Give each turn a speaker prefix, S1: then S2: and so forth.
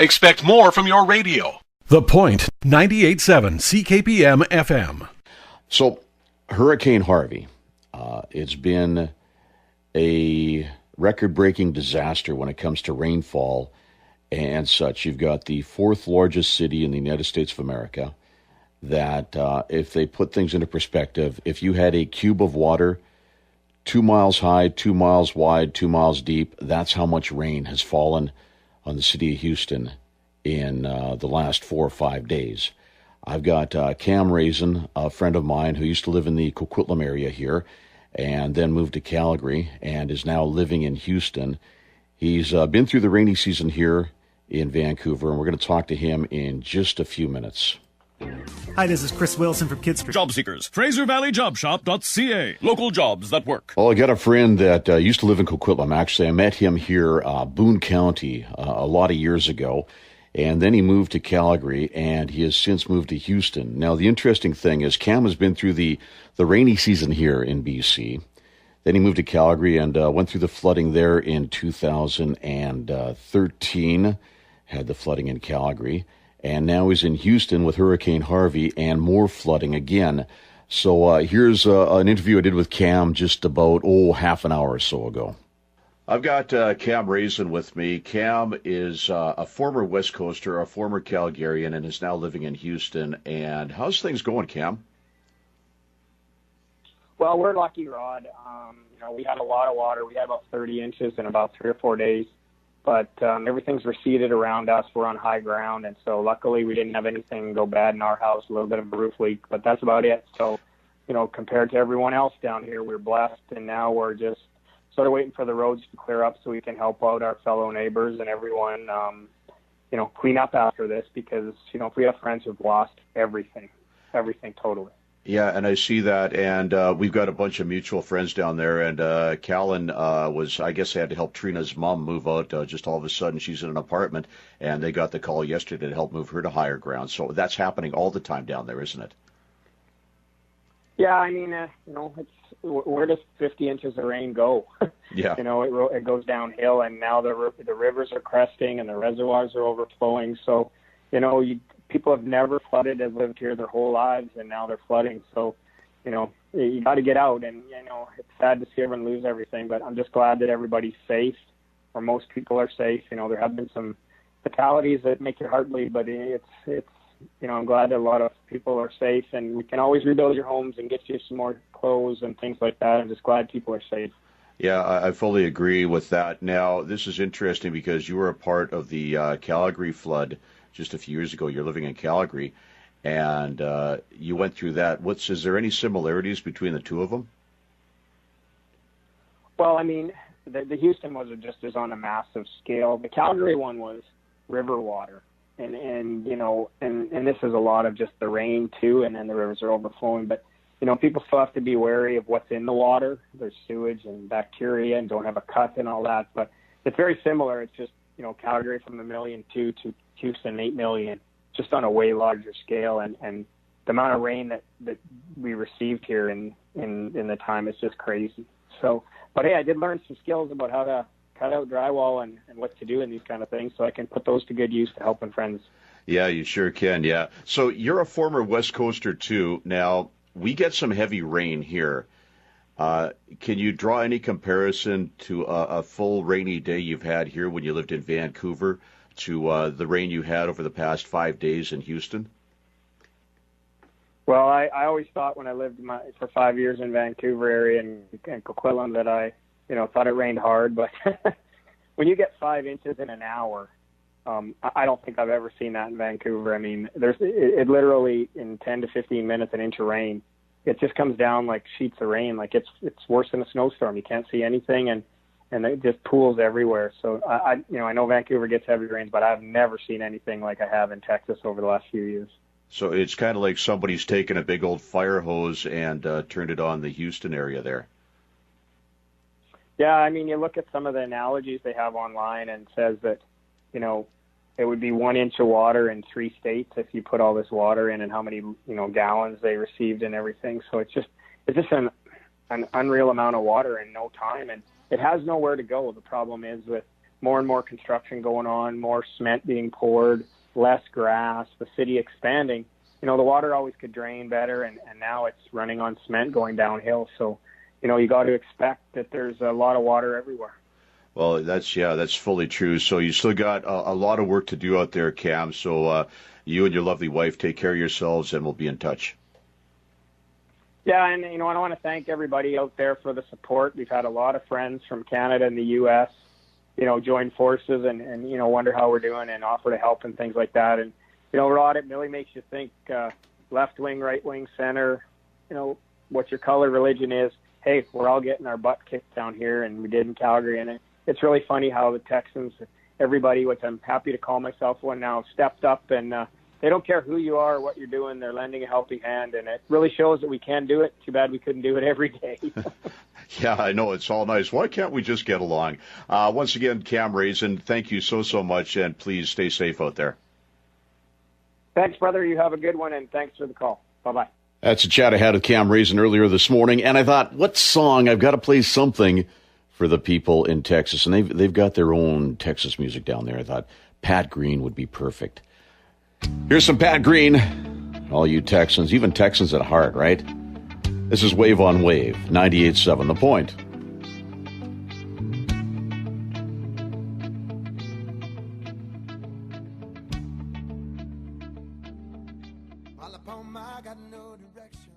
S1: Expect more from your radio. The Point, 98.7 CKPM FM.
S2: So, Hurricane Harvey, it's been a record-breaking disaster when it comes to rainfall and such. You've got the fourth largest city in the United States of America that, if they put things into perspective, if you had a cube of water 2 miles high, 2 miles wide, 2 miles deep, that's how much rain has fallen on the city of Houston in the last 4 or 5 days. I've got Cam Raison, a friend of mine who used to live in the Coquitlam area here and then moved to Calgary and is now living in Houston. He's been through the rainy season here in Vancouver, and we're going to talk to him in just a few minutes.
S3: Hi, this is Chris Wilson from Kids for
S4: Job Seekers. FraserValleyJobShop.ca. Local jobs that work.
S2: Well, I got a friend that used to live in Coquitlam. Actually, I met him here, Boone County, a lot of years ago. And then he moved to Calgary, and he has since moved to Houston. Now, the interesting thing is Cam has been through the rainy season here in BC. Then he moved to Calgary and went through the flooding there in 2013, had the flooding in Calgary. And now he's in Houston with Hurricane Harvey and more flooding again. So here's an interview I did with Cam just about, half an hour or so ago. I've got Cam Raison with me. Cam is a former West Coaster, a former Calgarian, and is now living in Houston. And how's things going, Cam?
S5: Well, we're lucky, Rod. We had a lot of water. We had about 30 inches in about 3 or 4 days. But everything's receded around us. We're on high ground. And so luckily we didn't have anything go bad in our house, a little bit of a roof leak. But that's about it. So, compared to everyone else down here, we're blessed. And now we're just sort of waiting for the roads to clear up so we can help out our fellow neighbors and everyone, clean up after this because, if we have friends who've lost everything totally.
S2: Yeah, and I see that, and we've got a bunch of mutual friends down there, and Callan had to help Trina's mom move out. Just all of a sudden, she's in an apartment, and they got the call yesterday to help move her to higher ground. So that's happening all the time down there, isn't it?
S5: Yeah, I mean, where does 50 inches of rain go?
S2: Yeah.
S5: It goes downhill, and now the rivers are cresting and the reservoirs are overflowing. So, people have never flooded, have lived here their whole lives, and now they're flooding. So, you got to get out, and, it's sad to see everyone lose everything, but I'm just glad that everybody's safe, or most people are safe. There have been some fatalities that make your heart bleed, but it's I'm glad that a lot of people are safe, and we can always rebuild your homes and get you some more clothes and things like that. I'm just glad people are safe.
S2: Yeah, I fully agree with that. Now, this is interesting because you were a part of the Calgary flood just a few years ago. You're living in Calgary, and you went through that. Is there any similarities between the two of them?
S5: Well, I mean, the Houston was just as on a massive scale. The Calgary one was river water. And this is a lot of just the rain too, and then the rivers are overflowing. But, people still have to be wary of what's in the water. There's sewage and bacteria and don't have a cut and all that. But it's very similar. It's just, Calgary from 1.2 million to Houston 8 million, just on a way larger scale. And the amount of rain that we received here in the time is just crazy. So, but hey, I did learn some skills about how to cut out drywall and what to do in these kind of things, so I can put those to good use to helping friends.
S2: Yeah, you sure can, yeah. So you're a former West Coaster, too. Now, we get some heavy rain here. Can you draw any comparison to a full rainy day you've had here when you lived in Vancouver to the rain you had over the past 5 days in Houston?
S5: Well, I always thought when I lived for 5 years in Vancouver area and Coquitlam that I thought it rained hard, but when you get 5 inches in an hour, I don't think I've ever seen that in Vancouver. I mean, it literally in 10 to 15 minutes, an inch of rain. It just comes down like sheets of rain. Like it's worse than a snowstorm. You can't see anything, and it just pools everywhere. So I know Vancouver gets heavy rains, but I've never seen anything like I have in Texas over the last few years.
S2: So it's kind of like somebody's taken a big old fire hose and turned it on the Houston area there.
S5: Yeah, I mean, you look at some of the analogies they have online and says that, it would be 1 inch of water in 3 states if you put all this water in and how many, gallons they received and everything. So it's just an unreal amount of water in no time, and it has nowhere to go. The problem is with more and more construction going on, more cement being poured, less grass, the city expanding, the water always could drain better, and now it's running on cement going downhill. So, you got to expect that there's a lot of water everywhere.
S2: Well, that's fully true. So you still got a lot of work to do out there, Cam. So you and your lovely wife take care of yourselves, and we'll be in touch.
S5: Yeah, and I want to thank everybody out there for the support. We've had a lot of friends from Canada and the U.S., join forces and wonder how we're doing and offer to help and things like that. And Rod, it really makes you think. Left wing, right wing, center. What your color, religion is. Hey, we're all getting our butt kicked down here, and we did in Calgary, and it's really funny how the Texans, everybody, which I'm happy to call myself one now, stepped up, and they don't care who you are or what you're doing. They're lending a helping hand, and it really shows that we can do it. Too bad we couldn't do it every day.
S2: Yeah, I know. It's all nice. Why can't we just get along? Once again, Cam Raison, thank you so much, and please stay safe out there.
S5: Thanks, brother. You have a good one, and thanks for the call. Bye-bye.
S2: That's a chat I had with Cam Raison earlier this morning, and I thought, what song? I've got to play something for the people in Texas, and they've got their own Texas music down there. I thought Pat Green would be perfect. Here's some Pat Green, all you Texans, even Texans at heart, right? This is Wave on Wave, 98.7 The Point.
S6: All upon my, got no direction.